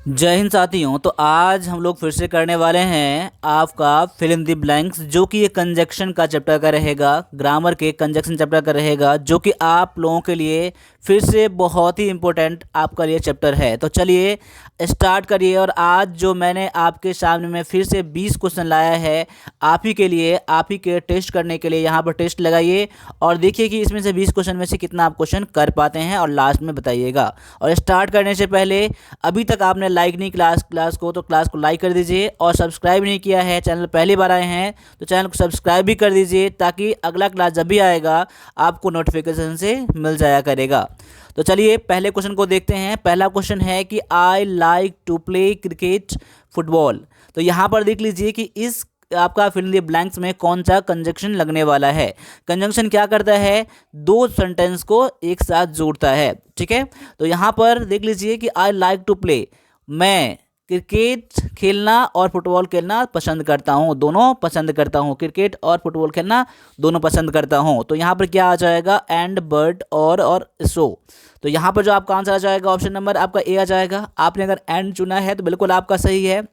जय हिंद साथियों। तो आज हम लोग फिर से करने वाले हैं आपका फिल इन द ब्लैंक्स, जो कि ये कंजक्शन का चैप्टर का रहेगा, ग्रामर के कंजक्शन चैप्टर का रहेगा, जो कि आप लोगों के लिए फिर से बहुत ही इम्पोर्टेंट आपका लिए चैप्टर है। तो चलिए स्टार्ट करिए। और आज जो मैंने आपके सामने में फिर से 20 क्वेश्चन लाया है आप ही के लिए, आप ही के टेस्ट करने के लिए। यहाँ पर टेस्ट लगाइए और देखिए कि इसमें से 20 क्वेश्चन में से कितना आप क्वेश्चन कर पाते हैं और लास्ट में बताइएगा। और स्टार्ट करने से पहले अभी तक आपने लाइक नहीं क्लास को, तो क्लास को लाइक कर दीजिए। और सब्सक्राइब नहीं किया है, चैनल पहली बार आए हैं तो चैनल को सब्सक्राइब भी कर दीजिए, ताकि अगला क्लास जब भी आएगा आपको नोटिफिकेशन से मिल जाया करेगा। तो चलिए पहले क्वेश्चन को देखते हैं। पहला क्वेश्चन है कि I like to play cricket football. तो यहाँ पर देख लीजिए कि इस आपका फिल इन द ब्लैंक्स में कौन सा कंजंक्शन लगने वाला है। कंजंक्शन क्या करता है, दो सेंटेंस को एक साथ जोड़ता है। ठीक है, तो यहाँ पर देख लीजिए कि आई लाइक टू प्ले, मैं क्रिकेट खेलना और फुटबॉल खेलना पसंद करता हूँ, दोनों पसंद करता हूँ, क्रिकेट और फुटबॉल खेलना दोनों पसंद करता हूँ। तो यहाँ पर क्या आ जाएगा, एंड बट और सो। तो यहाँ पर जो आपका आंसर आ जाएगा ऑप्शन नंबर आपका ए आ जाएगा। आपने अगर एंड चुना है तो बिल्कुल आपका सही है।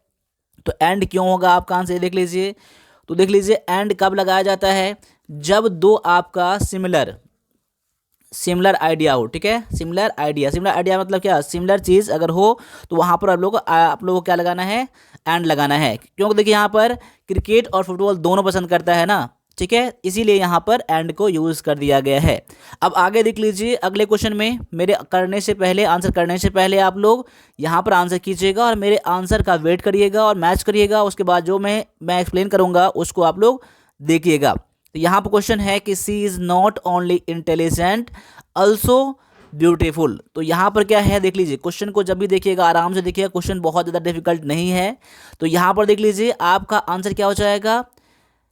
तो एंड क्यों होगा आपका आंसर देख लीजिए। तो देख लीजिए एंड कब लगाया जाता है, जब दो आपका सिमिलर आइडिया हो। ठीक है, सिमिलर आइडिया मतलब क्या, सिमिलर चीज़ अगर हो तो वहाँ पर आप लोगों को क्या लगाना है, एंड लगाना है। क्योंकि देखिए यहाँ पर क्रिकेट और फुटबॉल दोनों पसंद करता है ना, ठीक है, इसीलिए यहाँ पर एंड को यूज़ कर दिया गया है। अब आगे देख लीजिए अगले क्वेश्चन में, मेरे आंसर करने से पहले आप लोग यहाँ पर आंसर कीजिएगा और मेरे आंसर का वेट करिएगा और मैच करिएगा। उसके बाद जो मैं एक्सप्लेन करूँगा उसको आप लोग देखिएगा। तो यहाँ पर क्वेश्चन है कि she is not only intelligent also beautiful. तो यहाँ पर क्या है देख लीजिए, क्वेश्चन को जब भी देखिएगा आराम से देखिएगा, क्वेश्चन बहुत ज़्यादा डिफिकल्ट नहीं है। तो यहाँ पर देख लीजिए आपका आंसर क्या हो जाएगा,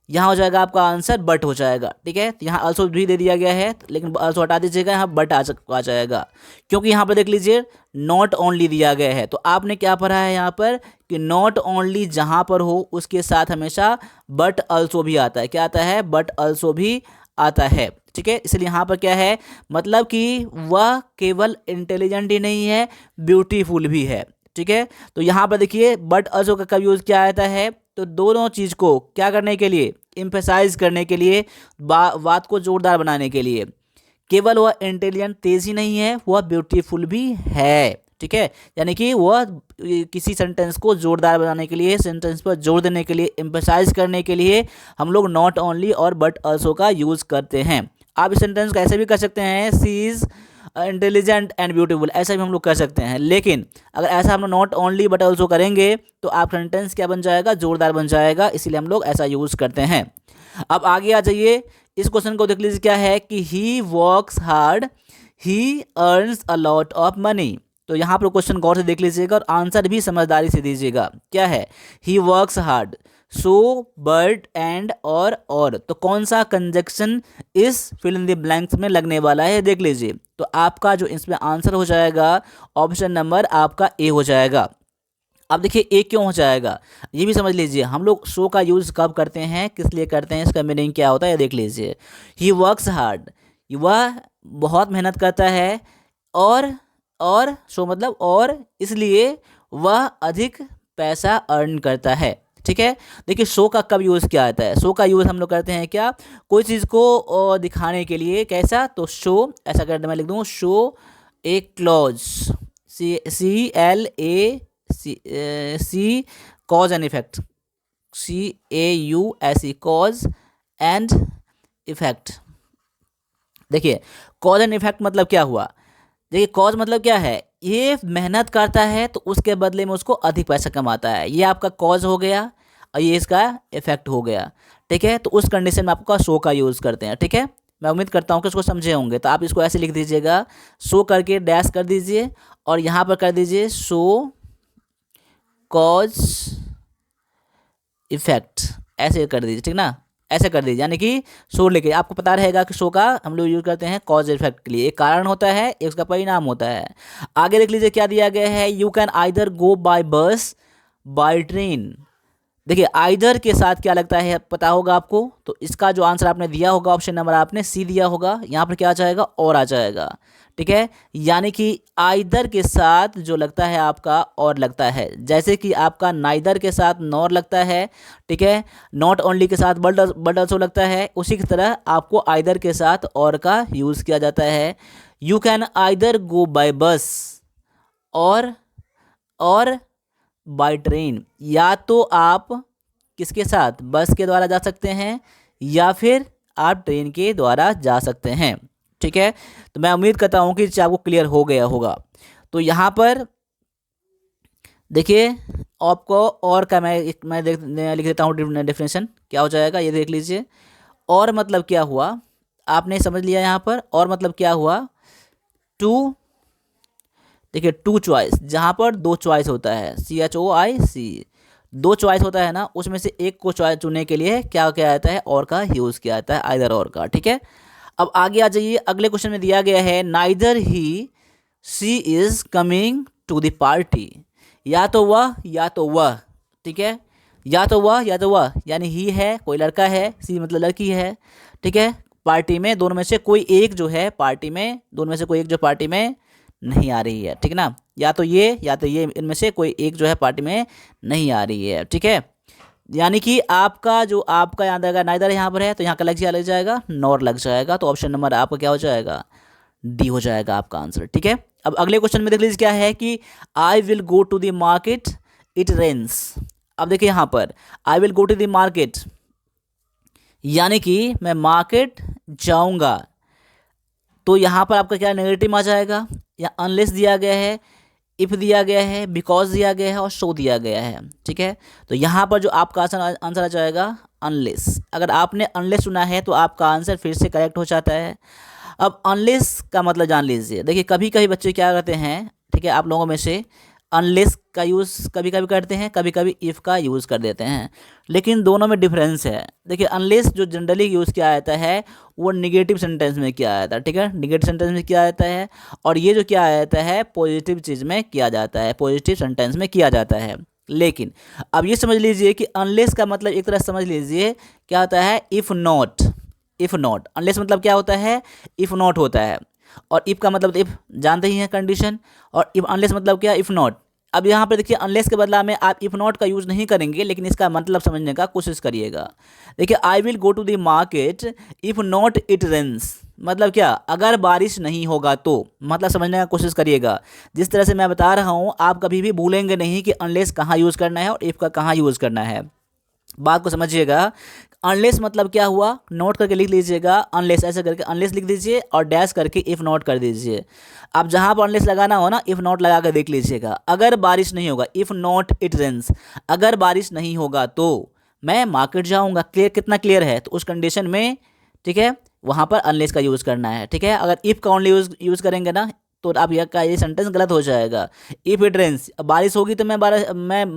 यहाँ हो जाएगा आपका आंसर बट हो जाएगा। ठीक है, तो यहाँ ऑल्सो भी दे दिया गया है, लेकिन ऑल्सो हटा दीजिएगा, यहाँ बट आ जाएगा, क्योंकि यहाँ पर देख लीजिए नॉट ओनली दिया गया है। तो आपने क्या पढ़ा है यहाँ पर कि नॉट ओनली जहाँ पर हो उसके साथ हमेशा बट ऑल्सो भी आता है। क्या आता है, बट ऑल्सो भी आता है। ठीक है, इसलिए यहाँ पर क्या है, मतलब कि वह केवल इंटेलिजेंट ही नहीं है, ब्यूटीफुल भी है। ठीक है, तो यहाँ पर देखिए बट ऑल्सो का कब यूज़ किया जाता है, तो दोनों चीज़ को क्या करने के लिए, एम्फेसाइज करने के लिए, बात को जोरदार बनाने के लिए। केवल वह इंटेलिजेंट तेज ही नहीं है, वह ब्यूटीफुल भी है। ठीक है, यानी कि वह किसी सेंटेंस को जोरदार बनाने के लिए, सेंटेंस पर जोर देने के लिए, एम्फेसाइज करने के लिए हम लोग नॉट ओनली और बट ऑल्सो का यूज़ करते हैं। आप इस सेंटेंस को ऐसे भी कर सकते हैं, सी इज़ इंटेलिजेंट एंड ब्यूटीफुल, ऐसा भी हम लोग कर सकते हैं। लेकिन अगर ऐसा हम लोग नॉट ओनली बट ऑल्सो करेंगे तो आप सेंटेंस क्या बन जाएगा, जोरदार बन जाएगा, इसीलिए हम लोग ऐसा यूज़ करते हैं। अब आगे आ जाइए, इस क्वेश्चन को देख लीजिए क्या है कि he works hard he earns a lot of money. तो यहाँ पर क्वेश्चन गौर से देख लीजिएगा और आंसर भी समझदारी से दीजिएगा। क्या है, he works hard, so but and और तो कौन सा कंजक्शन इस फिल इन द ब्लैंक्स में लगने वाला है देख लीजिए। तो आपका जो इसमें आंसर हो जाएगा ऑप्शन नंबर आपका ए हो जाएगा। अब देखिए ए क्यों हो जाएगा ये भी समझ लीजिए। हम लोग सो का यूज़ कब करते हैं, किस लिए करते हैं, इसका मीनिंग क्या होता है देख लीजिए। ही वर्क्स हार्ड, वह बहुत मेहनत करता है, और सो मतलब और, इसलिए वह अधिक पैसा अर्न करता है। ठीक है, देखिए शो का कब यूज़ किया जाता है, शो का यूज़ हम लोग करते हैं क्या, कोई चीज़ को दिखाने के लिए। कैसा, तो शो, ऐसा करते मैं लिख दूँ, show a clause, C cause and effect, CAUSE cause and effect. देखिए कॉज एंड इफेक्ट मतलब क्या हुआ, देखिए कॉज मतलब क्या है, ये मेहनत करता है तो उसके बदले में उसको अधिक पैसा कमाता है, ये आपका कॉज हो गया और ये इसका इफेक्ट हो गया। ठीक है, तो उस कंडीशन में आपका शो का यूज़ करते हैं। ठीक है, मैं उम्मीद करता हूँ कि उसको समझे होंगे। तो आप इसको ऐसे लिख दीजिएगा, शो करके डैश कर दीजिए और यहाँ पर कर दीजिए शो कॉज इफेक्ट, ऐसे कर दीजिए। ठीक ना, ऐसे कर दीजिए, यानी कि शो लेके आपको पता रहेगा कि शो का हम लोग यूज करते हैं कॉज इफेक्ट के लिए। एक कारण होता है, एक उसका परिणाम होता है। आगे देख लीजिए क्या दिया गया है, you can either go by bus by train. देखिए आइदर के साथ क्या लगता है पता होगा आपको, तो इसका जो आंसर आपने दिया होगा ऑप्शन नंबर आपने सी दिया होगा, यहाँ पर क्या आ जाएगा और आ जाएगा। ठीक है, यानी कि आइदर के साथ जो लगता है आपका और लगता है, जैसे कि आपका नाइदर के साथ नॉर लगता है, ठीक है, नॉट ओनली के साथ बट ऑल्सो लगता है, उसी की तरह आपको आइदर के साथ और का यूज़ किया जाता है। You can either go by bus और और बाय ट्रेन, या तो आप किसके साथ बस के द्वारा जा सकते हैं या फिर आप ट्रेन के द्वारा जा सकते हैं। ठीक है, तो मैं उम्मीद करता हूँ कि आपको क्लियर हो गया होगा। तो यहाँ पर देखिए आपको और का मैं लिख देता हूँ डेफिनेशन क्या हो जाएगा, ये देख लीजिए। और मतलब क्या हुआ, आपने समझ लिया यहाँ पर। और मतलब क्या हुआ, टू, देखिए टू चॉइस, जहाँ पर दो चॉइस होता है, CHOIC, दो चॉइस होता है ना, उसमें से एक को चॉइस चुनने के लिए क्या क्या आता है और का यूज़ किया जाता है, आइदर और का। ठीक है, अब आगे आ जाइए, अगले क्वेश्चन में दिया गया है neither he she is coming to the party, या तो वह या तो वह। ठीक है, या तो वह या तो वह, यानी ही है कोई लड़का है, सी मतलब लड़की है। ठीक है, पार्टी में दोनों में से कोई एक जो है पार्टी में, दोनों में से कोई एक जो पार्टी में नहीं आ रही है। ठीक है ना, या तो ये या तो ये, इनमें से कोई एक जो है पार्टी में नहीं आ रही है। ठीक है, यानी कि आपका जो आपका याद आएगा नाइदर यहाँ पर है, तो यहाँ का लग जाएगा नॉर लग जाएगा, तो ऑप्शन नंबर आपका क्या हो जाएगा, डी हो जाएगा आपका आंसर। ठीक है, अब अगले क्वेश्चन में देख लीजिए क्या है कि I will go to the market it rains. अब देखिए यहाँ पर I will go to the market, यानी कि मैं मार्केट जाऊँगा, तो यहाँ पर आपका क्या नेगेटिव आ जाएगा, या अनलेस दिया गया है, इफ़ दिया गया है, बिकॉज दिया गया है और शो दिया गया है। ठीक है, तो यहाँ पर जो आपका आंसर आ जाएगा अनलेस। अगर आपने अनलेस सुना है तो आपका आंसर फिर से करेक्ट हो जाता है। अब अनलेस का मतलब जान लीजिए, देखिए कभी कभी बच्चे क्या करते हैं, ठीक है, आप लोगों में से अनलेस का यूज़ कभी कभी करते हैं, कभी कभी इफ़ का यूज़ कर देते हैं, लेकिन दोनों में डिफरेंस है। देखिए अनलेस जो जनरली यूज़ किया जाता है वो निगेटिव सेंटेंस में किया जाता है। ठीक है, निगेटिव सेंटेंस में किया जाता है, और ये जो किया जाता है पॉजिटिव चीज़ में किया जाता है, पॉजिटिव सेंटेंस में किया जाता है। लेकिन अब ये समझ लीजिए कि अनलेस का मतलब एक तरह समझ लीजिए क्या होता है, if not. If not, unless मतलब क्या होता है, इफ़ नॉट होता है, और इफ़ का मतलब इफ़ जानते ही हैं कंडीशन, और इफ़ अनलेस मतलब क्या, इफ़ नॉट। अब यहाँ पर देखिए अनलेस के बदला में आप इफ़ नॉट का यूज़ नहीं करेंगे, लेकिन इसका मतलब समझने का कोशिश करिएगा। देखिए I will go to the market if not it rains, मतलब क्या, अगर बारिश नहीं होगा तो, मतलब समझने का कोशिश करिएगा। जिस तरह से मैं बता रहा हूँ आप कभी भी भूलेंगे नहीं कि अनलेस कहाँ यूज़ करना है और इफ़ का कहाँ यूज़ करना है। बात को समझिएगा, अनलेस मतलब क्या हुआ, नोट करके लिख लीजिएगा, अनलेस ऐसे करके अनलेस लिख दीजिए और डैश करके इफ़ नॉट कर दीजिए। अब जहाँ पर अनलेस लगाना हो ना, इफ़ नॉट लगा कर देख लीजिएगा। अगर बारिश नहीं होगा, इफ़ नॉट इट रेन्स, अगर बारिश नहीं होगा तो मैं मार्केट जाऊँगा। क्लियर, कितना क्लियर है, तो उस कंडीशन में ठीक है वहाँ पर अनलेस का यूज़ करना है। ठीक है, अगर इफ़ का ओनली यूज़ करेंगे ना तो आप यह का ये सेंटेंस गलत हो जाएगा। इफ़ इट रेन्स, बारिश होगी तो मैं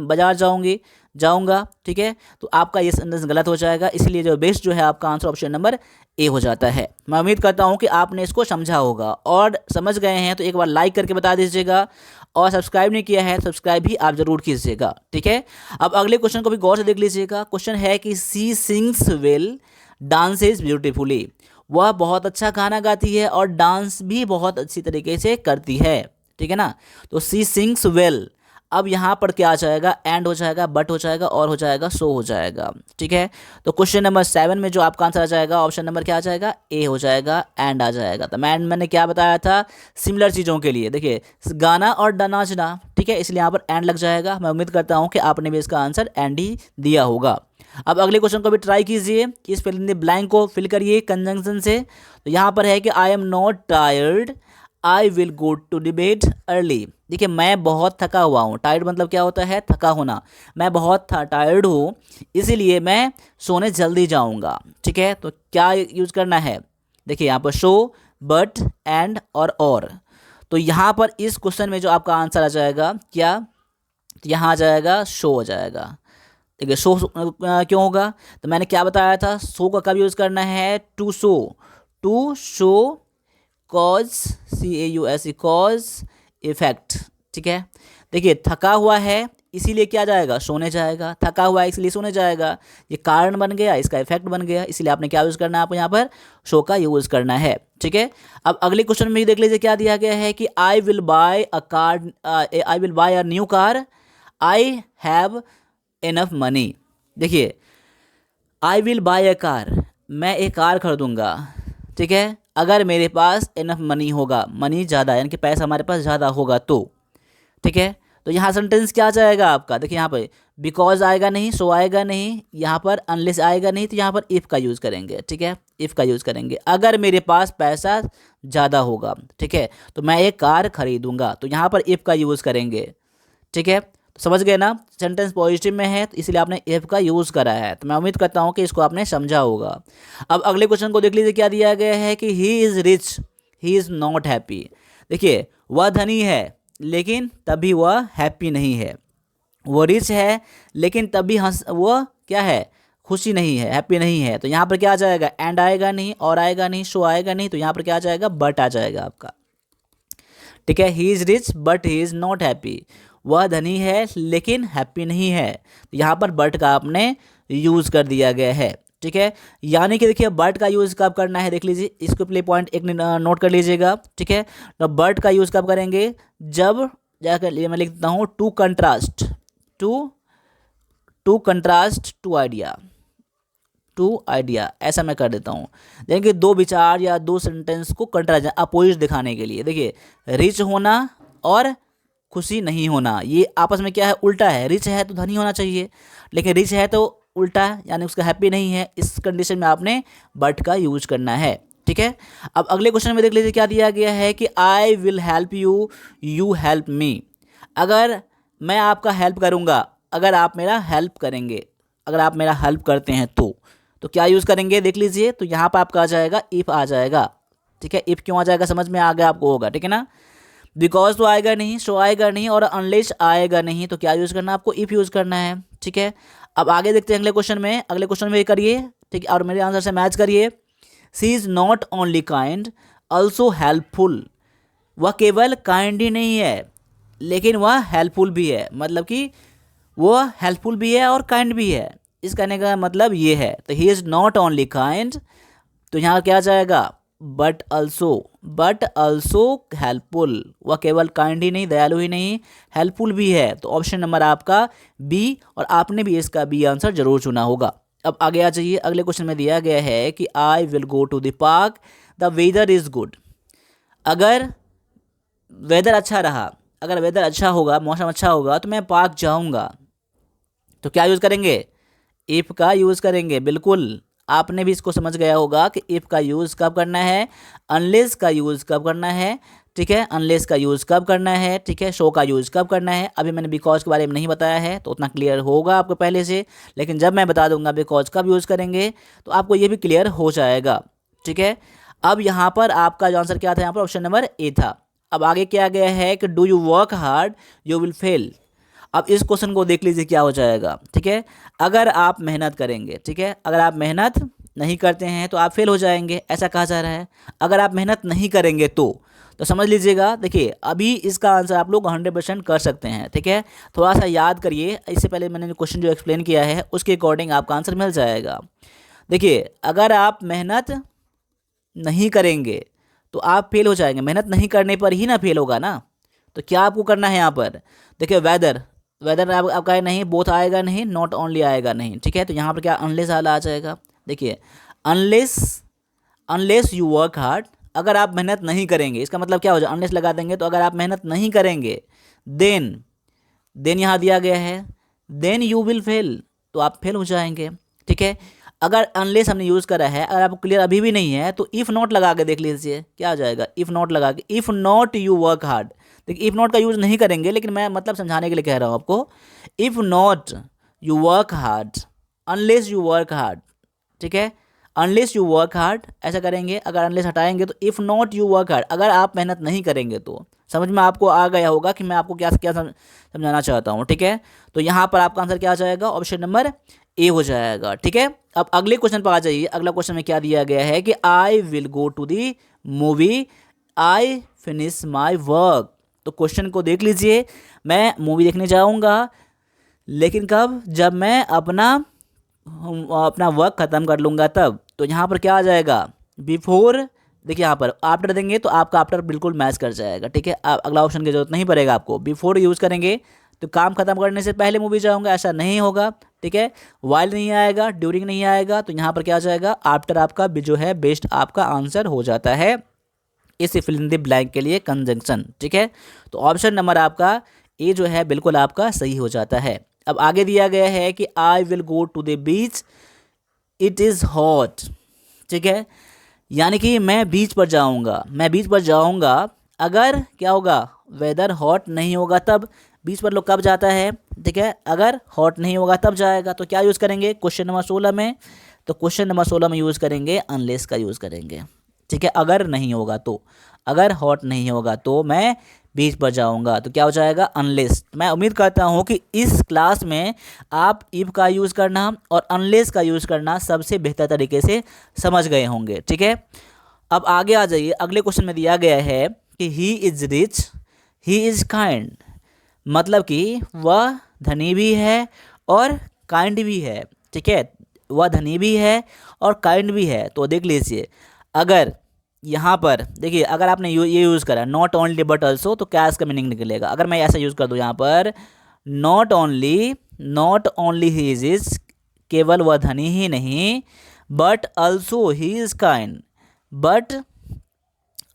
बाजार जाऊंगा। ठीक है, तो आपका ये सेंटेंस गलत हो जाएगा, इसलिए जो बेस्ट जो है आपका आंसर ऑप्शन नंबर ए हो जाता है। मैं उम्मीद करता हूँ कि आपने इसको समझा होगा, और समझ गए हैं तो एक बार लाइक करके बता दीजिएगा, और सब्सक्राइब नहीं किया है सब्सक्राइब भी आप जरूर कीजिएगा। ठीक है, अब अगले क्वेश्चन को भी गौर से देख लीजिएगा। क्वेश्चन है कि सी सिंग्स वेल डांसेज ब्यूटीफुली, वह बहुत अच्छा गाना गाती है और डांस भी बहुत अच्छी तरीके से करती है। ठीक है ना, तो सी सिंग्स वेल, अब यहाँ पर क्या आ जाएगा, एंड हो जाएगा, बट हो जाएगा, और हो जाएगा, सो हो जाएगा। ठीक है, तो क्वेश्चन नंबर 7 में जो आपका आंसर आ जाएगा ऑप्शन नंबर क्या आ जाएगा, ए हो जाएगा, एंड आ जाएगा। तो मैंने क्या बताया था, सिमिलर चीज़ों के लिए देखिए गाना और नाचना, ठीक है, इसलिए यहाँ पर एंड लग जाएगा। मैं उम्मीद करता हूँ कि आपने भी इसका आंसर एंड ही दिया होगा। अब अगले क्वेश्चन को भी ट्राई कीजिए, इस फिल इन द ब्लैंक को फिल करिए कंजंक्शन से। तो यहाँ पर है कि I am not tired, I will go to the bed early. देखिए मैं बहुत थका हुआ हूँ, टायर्ड मतलब क्या होता है, थका होना, मैं बहुत टायर्ड हूँ इसीलिए मैं सोने जल्दी जाऊँगा। ठीक है, तो क्या यूज़ करना है, देखिए यहाँ पर शो, बट, एंड और। तो यहाँ पर इस क्वेश्चन में जो आपका आंसर आ जाएगा क्या, तो यहाँ आ जाएगा शो हो जाएगा। देखिए शो क्यों होगा, तो मैंने क्या बताया था, शो का कब यूज़ करना है, to show cause, CAUSE cause effect. ठीक है, देखिए थका हुआ है इसीलिए क्या जाएगा, सोने जाएगा। थका हुआ है इसलिए सोने जाएगा। ये कारण बन गया, इसका इफेक्ट बन गया, इसलिए आपने क्या यूज़ करना है, आपको यहाँ पर शो का यूज़ करना है। ठीक है, अब अगले क्वेश्चन में देख लीजिए क्या दिया गया है कि I will buy a car, I will buy a new car, I have enough money. देखिए, I will buy a car, मैं एक कार खरीदूंगा। ठीक है, अगर मेरे पास इनफ मनी होगा, मनी ज़्यादा यानी कि पैसा हमारे पास ज़्यादा होगा तो। ठीक है, तो यहाँ सेंटेंस क्या जाएगा आपका, देखिए यहाँ पर बिकॉज आएगा नहीं, सो आएगा नहीं, यहाँ पर अनलेस आएगा नहीं, तो यहाँ पर इफ़ का यूज़ करेंगे। ठीक है, इफ़ का यूज़ करेंगे। अगर मेरे पास पैसा ज़्यादा होगा, ठीक है, तो मैं एक कार खरीदूंगा, तो यहाँ पर इफ़ का यूज़ करेंगे। ठीक है, तो समझ गए ना, सेंटेंस पॉजिटिव में है तो इसलिए आपने इफ़ का यूज़ करा है। तो मैं उम्मीद करता हूँ कि इसको आपने समझा होगा। अब अगले क्वेश्चन को देख लीजिए क्या दिया गया है कि he is rich, he is not happy. देखिए, वह धनी है लेकिन तभी वह हैप्पी नहीं है। वो रिच है लेकिन तभी वो क्या है, खुशी नहीं है, हैप्पी नहीं है। तो यहाँ पर क्या आ जाएगा, एंड आएगा नहीं, और आएगा नहीं, शो आएगा नहीं, तो यहाँ पर क्या आ जाएगा, बट आ जाएगा आपका। ठीक है, he is rich but he is not happy. वह धनी है लेकिन हैप्पी नहीं है, तो यहाँ पर बट का आपने यूज़ कर दिया गया है। ठीक है, यानी कि देखिए बट का यूज़ कब करना है, देख लीजिए, इसको प्ले पॉइंट एक नोट कर लीजिएगा। ठीक है, तो बट का यूज़ कब करेंगे, जब जाकर मैं लिख देता हूँ to contrast, to contrast to idea, to idea, ऐसा मैं कर देता हूँ। देखिए, दो विचार या दो सेंटेंस को कंट्रास्ट अपोजिट दिखाने के लिए। देखिए, रिच होना और खुशी नहीं होना, ये आपस में क्या है, उल्टा है। रिच है तो धनी होना चाहिए, लेकिन रिच है तो उल्टा यानी उसका हैप्पी नहीं है। इस कंडीशन में आपने बट का यूज करना है। ठीक है, अब अगले क्वेश्चन में देख लीजिए क्या दिया गया है कि I will help you, you help me. अगर मैं आपका हेल्प करूँगा, अगर आप मेरा हेल्प करेंगे, अगर आप मेरा हेल्प करते हैं तो क्या यूज़ करेंगे, देख लीजिए। तो यहाँ पर आपका आ जाएगा इफ़ आ जाएगा। ठीक है, इफ़ क्यों आ जाएगा समझ में आ गया आपको होगा। ठीक है ना, बिकॉज तो आएगा नहीं, सो आएगा नहीं, और अनलेस आएगा नहीं, तो क्या यूज़ करना है आपको, इफ़ यूज़ करना है। ठीक है, अब आगे देखते हैं अगले क्वेश्चन में। अगले क्वेश्चन में करिए, ठीक है, और मेरे आंसर से मैच करिए। She is not only kind also helpful. वह केवल काइंड ही नहीं है लेकिन वह हेल्पफुल भी है, मतलब कि वह हेल्पफुल भी है और काइंड भी है। इस कहने का मतलब ये है। तो he is not only kind, तो यहाँ क्या जाएगा, बट ऑल्सो हेल्पफुल। वह केवल काइंड ही नहीं, दयालु ही नहीं, हेल्पफुल भी है। तो ऑप्शन नंबर आपका बी, और आपने भी इसका बी आंसर जरूर चुना होगा। अब आगे आ जाइए, अगले क्वेश्चन में दिया गया है कि I will go to the park, the weather is good. अगर वेदर अच्छा रहा, अगर वेदर अच्छा होगा, मौसम अच्छा होगा, तो मैं पार्क जाऊंगा। तो क्या यूज़ करेंगे, इफ़ का यूज़ करेंगे। बिल्कुल, आपने भी इसको समझ गया होगा कि इफ़ का यूज़ कब करना है, अनलेस का यूज़ कब करना है। ठीक है, अनलेस का यूज़ कब करना है। ठीक है, शो का यूज़ कब करना है। अभी मैंने बिकॉज के बारे में नहीं बताया है तो उतना क्लियर होगा आपको पहले से, लेकिन जब मैं बता दूंगा बिकॉज कब यूज़ करेंगे तो आपको ये भी क्लियर हो जाएगा। ठीक है, अब यहाँ पर आपका जो आंसर क्या था, यहाँ पर ऑप्शन नंबर ए था। अब आगे क्या गया है कि do you work hard you will fail. अब इस क्वेश्चन को देख लीजिए क्या हो जाएगा। ठीक है, अगर आप मेहनत करेंगे, ठीक है, अगर आप मेहनत नहीं करते हैं तो आप फेल हो जाएंगे, ऐसा कहा जा रहा है। अगर आप मेहनत नहीं करेंगे तो समझ लीजिएगा। देखिए, अभी इसका आंसर आप लोग 100% कर सकते हैं। ठीक है, थोड़ा सा याद करिए, इससे पहले मैंने क्वेश्चन जो एक्सप्लेन किया है उसके अकॉर्डिंग आपका आंसर मिल जाएगा। देखिए, अगर आप मेहनत नहीं करेंगे तो आप फेल हो जाएंगे। मेहनत नहीं करने पर ही ना फेल होगा ना। तो क्या आपको करना है यहाँ पर, देखिए वेदर आपका है नहीं, बोथ आएगा नहीं, नॉट ओनली आएगा नहीं। ठीक है, तो यहाँ पर क्या अनलेस आ जाएगा। देखिए, अनलेस यू वर्क हार्ड, अगर आप मेहनत नहीं करेंगे, इसका मतलब क्या हो जाए, अनलेस लगा देंगे तो अगर आप मेहनत नहीं करेंगे देन यहाँ दिया गया है देन यू विल फेल, तो आप फेल हो जाएंगे। ठीक है, अगर अनलेस हमने यूज़ करा है, अगर आपको क्लियर अभी भी नहीं है तो इफ़ नॉट लगा के देख लीजिए क्या आ जाएगा। इफ़ नॉट लगा के, if not you work hard. देखिए, इफ़ नॉट का यूज़ नहीं करेंगे, लेकिन मैं मतलब समझाने के लिए कह रहा हूँ आपको। If not you work hard unless you work hard. ठीक है, अनलेस यू वर्क हार्ड ऐसा करेंगे। अगर अनलेस हटाएंगे तो if not you work hard, अगर आप मेहनत नहीं करेंगे तो। समझ में आपको आ गया होगा कि मैं आपको क्या क्या समझाना चाहता हूँ। ठीक है, तो यहाँ पर आपका आंसर क्या आ जाएगा, ऑप्शन नंबर ए हो जाएगा। ठीक है, अब अगले क्वेश्चन पर आ जाइए। अगला क्वेश्चन में क्या दिया गया है कि I will go to the movie, I finish my work. तो क्वेश्चन को देख लीजिए, मैं मूवी देखने जाऊँगा, लेकिन कब, जब मैं अपना वर्क ख़त्म कर लूँगा तब। तो यहाँ पर क्या आ जाएगा, बिफोर। देखिए यहाँ पर आफ्टर देंगे तो आपका आफ्टर बिल्कुल मैच कर जाएगा, ठीक है। आप अगला ऑप्शन की जरूरत नहीं पड़ेगा आपको। बिफोर यूज़ करेंगे तो काम खत्म करने से पहले मूवी जाऊँगा, ऐसा नहीं होगा, ठीक है। वाइल नहीं आएगा, ड्यूरिंग नहीं आएगा, तो यहाँ पर क्या आ जाएगा, आफ्टर आपका भी जो है बेस्ट आपका आंसर हो जाता है इस फिल इन द ब्लैंक के लिए कंजंक्शन, ठीक है। तो ऑप्शन नंबर आपका ए जो है बिल्कुल आपका सही हो जाता है। अब आगे दिया गया है कि I will go to the beach, it is hot, ठीक है। यानी कि मैं बीच पर जाऊंगा, मैं बीच पर जाऊंगा, अगर क्या होगा, वेदर हॉट नहीं होगा तब। बीच पर लोग कब जाता है, ठीक है, अगर हॉट नहीं होगा तब जाएगा। तो क्या यूज़ करेंगे क्वेश्चन नंबर 16 में, तो क्वेश्चन नंबर 16 में यूज़ करेंगे अनलेस का यूज़ करेंगे, ठीक है। अगर नहीं होगा तो, अगर हॉट नहीं होगा तो मैं बीच पर जाऊंगा, तो क्या हो जाएगा, अनलेस। मैं उम्मीद करता हूं कि इस क्लास में आप इफ का यूज़ करना और अनलेस का यूज़ करना सबसे बेहतर तरीके से समझ गए होंगे, ठीक है। अब आगे आ जाइए, अगले क्वेश्चन में दिया गया है कि he is rich, he is kind, मतलब कि वह धनी भी है और काइंड भी है, ठीक है। वह धनी भी है और काइंड भी है। तो देख लीजिए, अगर यहाँ पर देखिए, अगर आपने ये यूज़ करा नॉट ओनली बट ऑल्सो, तो क्या इसका मीनिंग निकलेगा। अगर मैं ऐसा यूज़ कर दूँ यहाँ पर, नॉट ओनली ही इज, केवल वह धनी ही नहीं, but also he is kind, but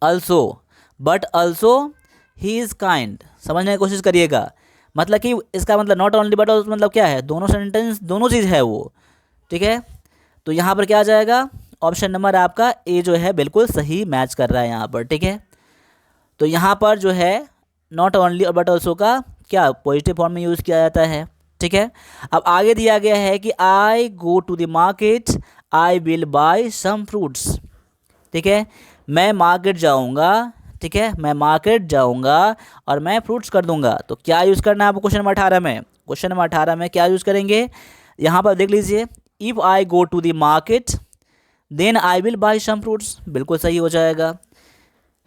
also he is kind. समझने की कोशिश करिएगा, मतलब कि इसका मतलब नॉट ओनली बट ऑल्सो मतलब क्या है, दोनों सेंटेंस, दोनों चीज़ है वो, ठीक है। तो यहाँ पर क्या आ जाएगा, ऑप्शन नंबर आपका ए जो है बिल्कुल सही मैच कर रहा है यहाँ पर, ठीक है। तो यहाँ पर जो है नॉट ओनली और बट ऑल्सो का क्या पॉजिटिव फॉर्म में यूज़ किया जाता है, ठीक है। अब आगे दिया गया है कि I go to the market, I will buy some fruits, ठीक है। मैं मार्केट जाऊँगा, ठीक है, मैं मार्केट जाऊँगा और मैं फ्रूट्स कर दूंगा। तो क्या यूज़ करना है आपको क्वेश्चन नंबर 18 में, क्वेश्चन नंबर 18 में क्या यूज़ करेंगे, यहाँ पर देख लीजिए, if I go to the market then I will buy some fruits, बिल्कुल सही हो जाएगा,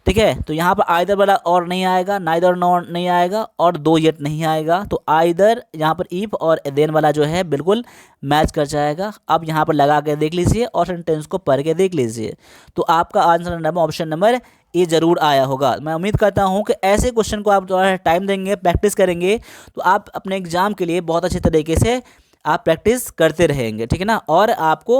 ठीक है। तो यहाँ पर आइदर वाला और नहीं आएगा, नाइदर नॉर नहीं आएगा और दो येट नहीं आएगा। तो आइदर यहाँ पर इफ और देन वाला जो है बिल्कुल मैच कर जाएगा। अब यहाँ पर लगा के देख लीजिए और सेंटेंस को पढ़ के देख लीजिए, तो आपका answer number option number A जरूर आया होगा। मैं उम्मीद करता हूँ कि ऐसे क्वेश्चन को आप थोड़ा टाइम देंगे, प्रैक्टिस करेंगे, तो आप अपने एग्जाम के लिए बहुत अच्छे तरीके से आप प्रैक्टिस करते रहेंगे, ठीक है ना, और आपको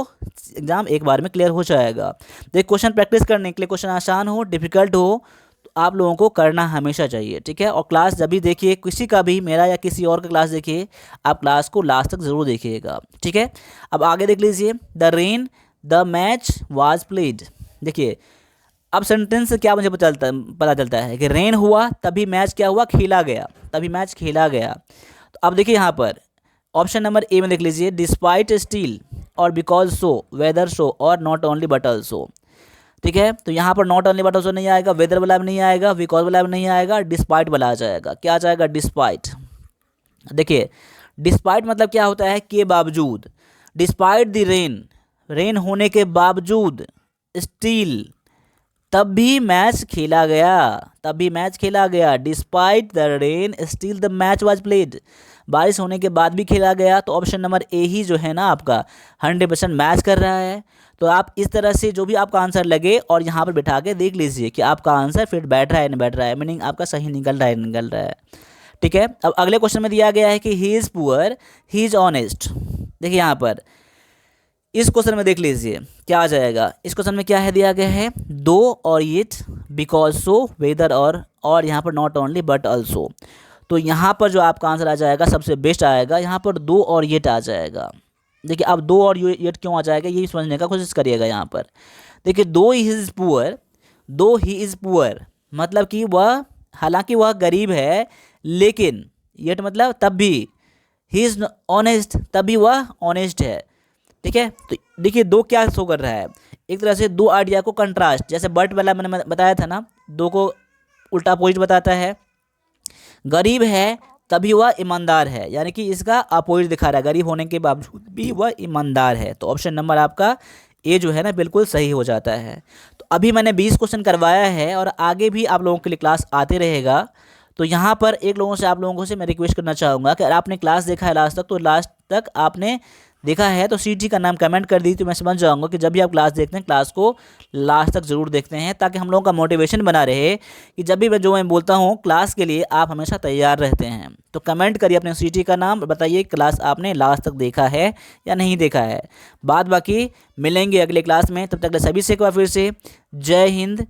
एग्ज़ाम एक बार में क्लियर हो जाएगा। देखिए, क्वेश्चन प्रैक्टिस करने के लिए, क्वेश्चन आसान हो डिफ़िकल्ट हो, तो आप लोगों को करना हमेशा चाहिए, ठीक है। और क्लास जब भी देखिए, किसी का भी, मेरा या किसी और का क्लास देखिए, आप क्लास को लास्ट तक ज़रूर देखिएगा, ठीक है। अब आगे देख लीजिए, the rain the match was played. देखिए, अब सेंटेंस से क्या मुझे पता चलता है कि रेन हुआ तभी मैच क्या हुआ, खेला गया, तभी मैच खेला गया। तो अब देखिए यहाँ पर ऑप्शन नंबर ए में देख लीजिए, डिस्पाइट स्टील और बिकॉज सो, वेदर सो और नॉट ओनली बट ऑल्सो, ठीक है। तो यहाँ पर नॉट ओनली बट ऑल्सो नहीं आएगा, वेदर वाला भी नहीं आएगा, बिकॉज वाला भी नहीं आएगा, डिस्पाइट वाला आ जाएगा। क्या आ जाएगा, डिस्पाइट। देखिए, डिस्पाइट मतलब क्या होता है, के बावजूद, डिस्पाइट द रेन, रेन होने के बावजूद, स्टील, तब भी मैच खेला गया, तब भी मैच खेला गया, despite the rain still the match was played, बारिश होने के बाद भी खेला गया। तो ऑप्शन नंबर ए ही जो है ना आपका 100% मैच कर रहा है। तो आप इस तरह से जो भी आपका आंसर लगे और यहाँ पर बैठा के देख लीजिए कि आपका आंसर फिट बैठ रहा है नहीं बैठ रहा है, मीनिंग आपका सही निकल रहा है निकल रहा है, ठीक है। अब अगले क्वेश्चन में दिया गया है कि he is poor he is honest. देखिए यहाँ पर इस क्वेश्चन में देख लीजिए क्या आ जाएगा। इस क्वेश्चन में क्या है दिया गया है, दो और इट, बिकॉज सो, वेदर और यहाँ पर नॉट ओनली बट ऑल्सो। तो यहाँ पर जो आपका आंसर आ जाएगा सबसे बेस्ट आएगा, यहाँ पर दो और येट आ जाएगा। देखिए, अब दो और येट क्यों आ जाएगा ये समझने का कोशिश करिएगा। यहाँ पर देखिए, दो ही इज़ पुअर, दो ही इज़ पुअर मतलब कि वह, हालांकि वह गरीब है, लेकिन येट मतलब तब भी, ही इज़ ऑनेस्ट तभी वह ऑनेस्ट है, ठीक है। तो देखिए, दो क्या शो कर रहा है, एक तरह से दो आइडिया को कंट्रास्ट, जैसे बट वाला मैंने बताया था ना, दो को उल्टा अपोजिट बताता है। गरीब है तभी वह ईमानदार है, यानी कि इसका अपोजिट दिखा रहा है, गरीब होने के बावजूद भी वह ईमानदार है। तो ऑप्शन नंबर आपका ए जो है ना बिल्कुल सही हो जाता है। तो अभी मैंने 20 क्वेश्चन करवाया है और आगे भी आप लोगों के लिए क्लास आते रहेगा। तो यहाँ पर एक लोगों से आप लोगों से मैं रिक्वेस्ट करना चाहूँगा कि अगर आपने क्लास देखा है लास्ट तक, तो लास्ट तक आपने देखा है तो सीटी का नाम कमेंट कर दी, तो मैं समझ जाऊँगा कि जब भी आप क्लास देखते हैं क्लास को लास्ट तक ज़रूर देखते हैं, ताकि हम लोगों का मोटिवेशन बना रहे कि जब भी मैं बोलता हूँ क्लास के लिए आप हमेशा तैयार रहते हैं। तो कमेंट करिए अपने सीटी का नाम, बताइए क्लास आपने लास्ट तक देखा है या नहीं देखा है। बाद बाकी मिलेंगे अगले क्लास में, तब तक के लिए सभी से एक बार फिर से जय हिंद